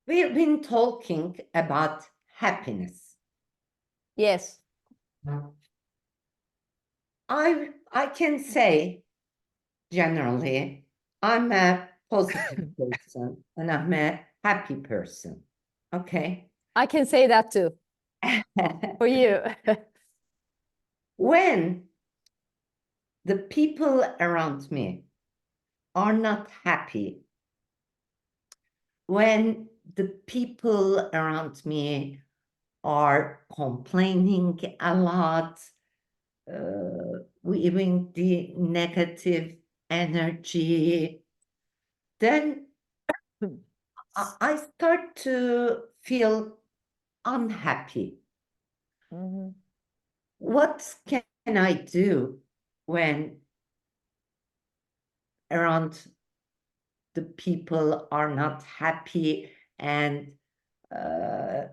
we've been talking about happiness. Yes. I can say generally I'm a positive person and I'm a happy person. Okay. I can say that too for you. When the people around me are not happy, when the people around me are complaining a lot, giving the negative energy, then I start to feel unhappy. Mhm. What can I do when around the people are not happy and they're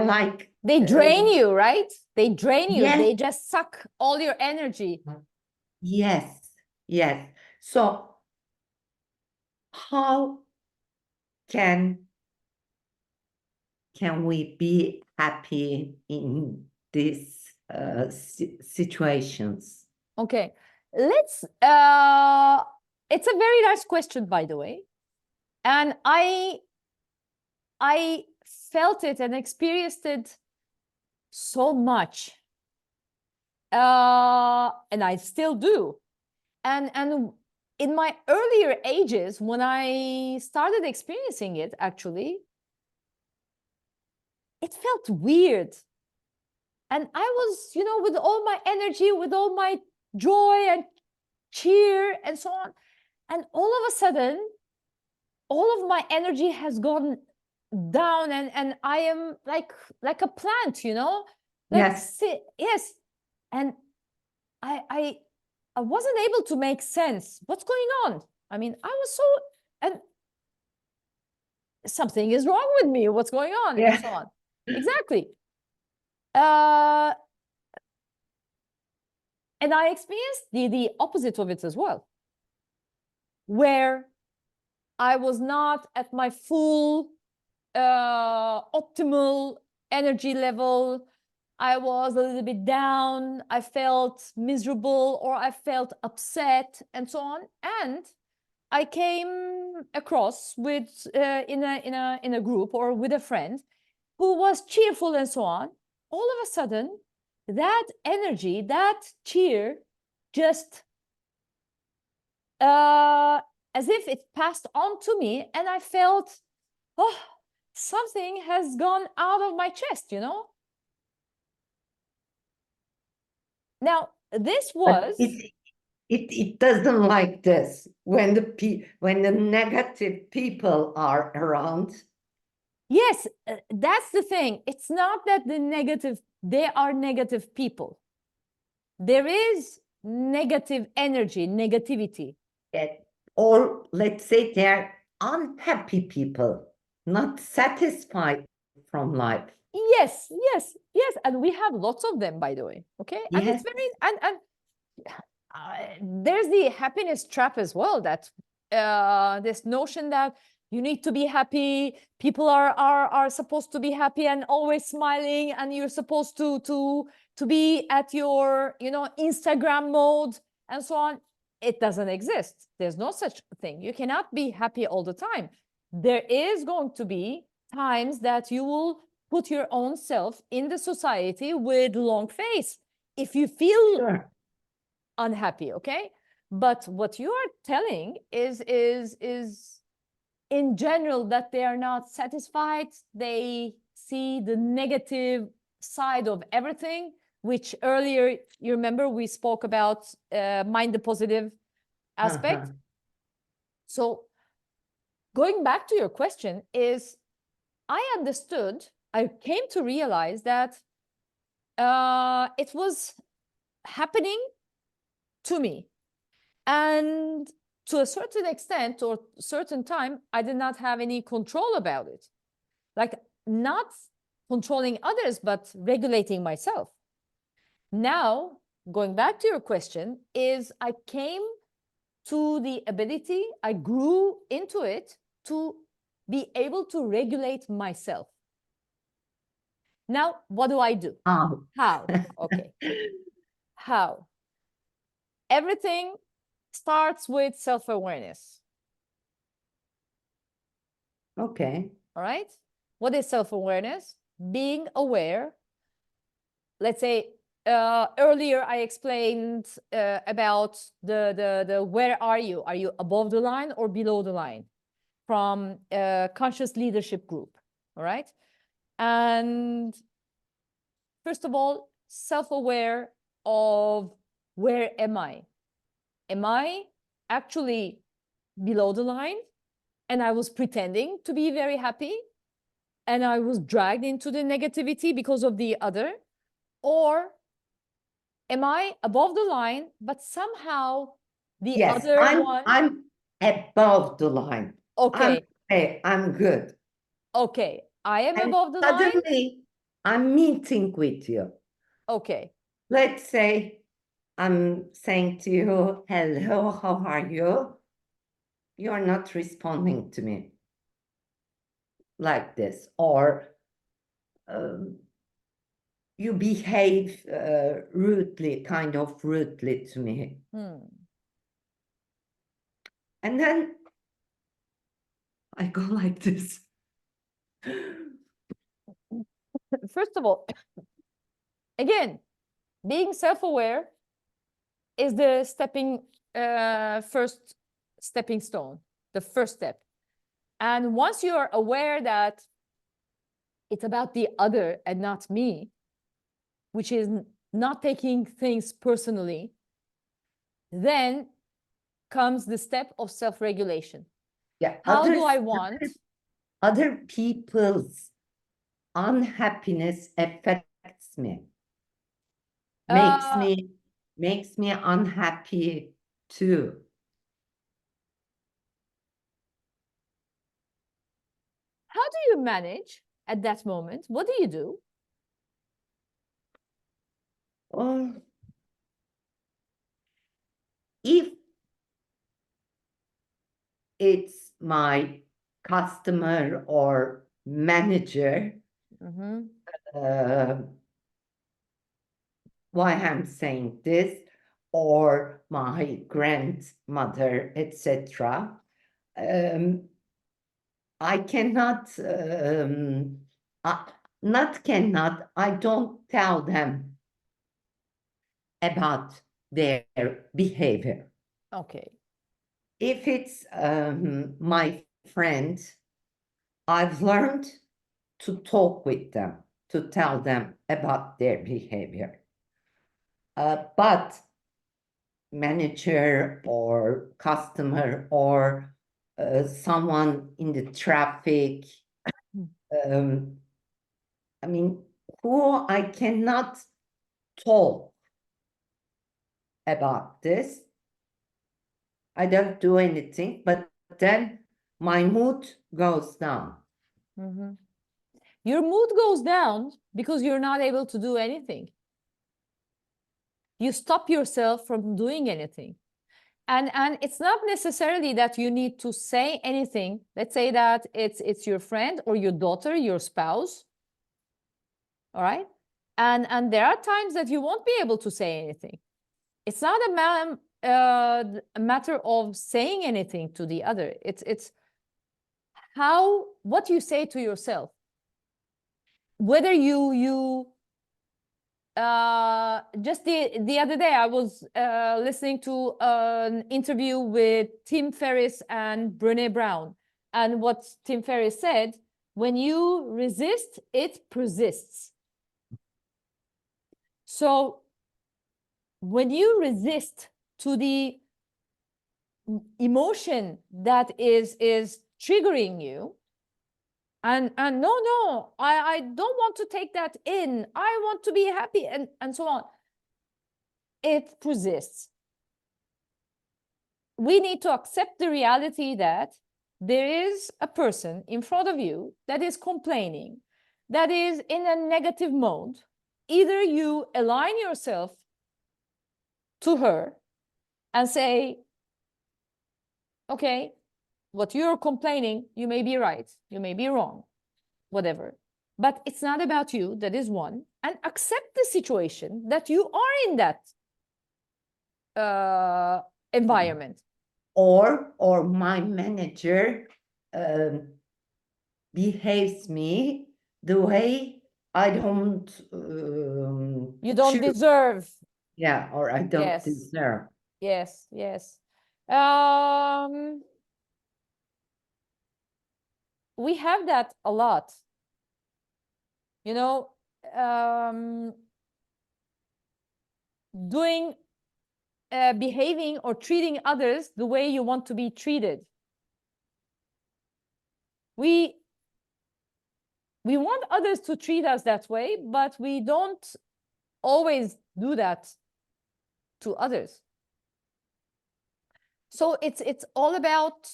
like They drain you, right? They drain you. yes, They just suck all your energy. yes. So how can we be happy in these situations? Okay. Let's it's a very nice question, by the way. And I felt it and experienced it so much. And I still do. And in my earlier ages, when I started experiencing it, actually, it felt weird. And I was, with all my energy, with all my joy and cheer and so on. And all of a sudden, all of my energy has gone down and I am like a plant, like Yes. yes. And I wasn't able to make sense. What's going on? I mean, I was so, and something is wrong with me. What's going on? Yeah. And so on. Exactly. And I experienced the opposite of it as well, where I was not at my full optimal energy level. I was a little bit down. I felt miserable or I felt upset and so on. And I came across with in a group or with a friend who was cheerful and so on. All of a sudden, that energy, that cheer, just as if it passed on to me, and I felt, oh, something has gone out of my chest, Now, this But was it doesn't like this when the negative people are around. yes, that's the thing. It's not that they are negative people. There is negative energy, negativity. Or let's say they're unhappy people, not satisfied from life. Yes, yes, yes. And we have lots of them, by the way. Okay. And it's Yes. very, and there's the happiness trap as well, that this notion that you need to be happy, people are supposed to be happy and always smiling, and you're supposed to be at your Instagram mode and so on. It doesn't exist. There's no such thing. You cannot be happy all the time. There is going to be times that you will put your own self in the society with long face if you feel Sure. unhappy. Okay. But what you are telling is in general that they are not satisfied. They see the negative side of everything, which earlier, you remember, we spoke about mind the positive aspect. So going back to your question, is I understood, I came to realize that it was happening to me. And to a certain extent or certain time, I did not have any control about it. Like, not controlling others, but regulating myself. Now, going back to your question, is I came to the ability, I grew into it to be able to regulate myself. Now, what do I do? How? How? Okay. How? Everything starts with self-awareness. Okay. All right. What is self-awareness? Being aware. Let's say earlier I explained about the where are you? Are you above the line or below the line? From conscious leadership group. All right. And first of all, self-aware of where am I? Am I actually below the line? And I was pretending to be very happy and I was dragged into the negativity because of the other? Or am I above the line, but somehow the Yes, other one? I'm above the line. Okay, I'm good. okay. I am And above the line. suddenly I'm meeting with you. Okay. Let's say I'm saying to you, hello, how are you? You're not responding to me like this. Or you behave rudely, kind of rudely to me. And then I go like this. First of all, again, being self-aware is the first stepping stone, the first step. And once you are aware that it's about the other and not me, which is not taking things personally, then comes the step of self-regulation. Yeah, How do I want? Other people's unhappiness affects me. Makes me unhappy too. How do you manage at that moment? What do you do? If it's my customer or manager, why I'm saying this, or my grandmother, etc. I cannot, I don't tell them about their behavior. Okay. If it's my friend, I've learned to talk with them, to tell them about their behavior. But manager or customer or someone in the traffic, I mean, who I cannot talk about this, I don't do anything, but then my mood goes down. Your mood goes down because you're not able to do anything. You stop yourself from doing anything. And it's not necessarily that you need to say anything. Let's say that it's your friend or your daughter, your spouse. All right. And there are times that you won't be able to say anything. It's not a matter of saying anything to the other. It's what you say to yourself. Whether you just the other day I was listening to an interview with Tim Ferriss and Brené Brown, and what Tim Ferriss said: when you resist, it persists. So when you resist to the emotion that is triggering you, and no, I don't want to take that in, I want to be happy, and so on, it persists. We need to accept the reality that there is a person in front of you that is complaining, that is in a negative mode. Either you align yourself to her and say, okay, what you're complaining, you may be right, you may be wrong, whatever. But it's not about you, that is one. And accept the situation that you are in that environment. Or my manager behaves me the way I don't You don't choose. deserve. Yeah, or I don't Yes. deserve. Yes, yes. We have that a lot. You know, behaving or treating others the way you want to be treated. We want others to treat us that way, but we don't always do that to others. So it's all about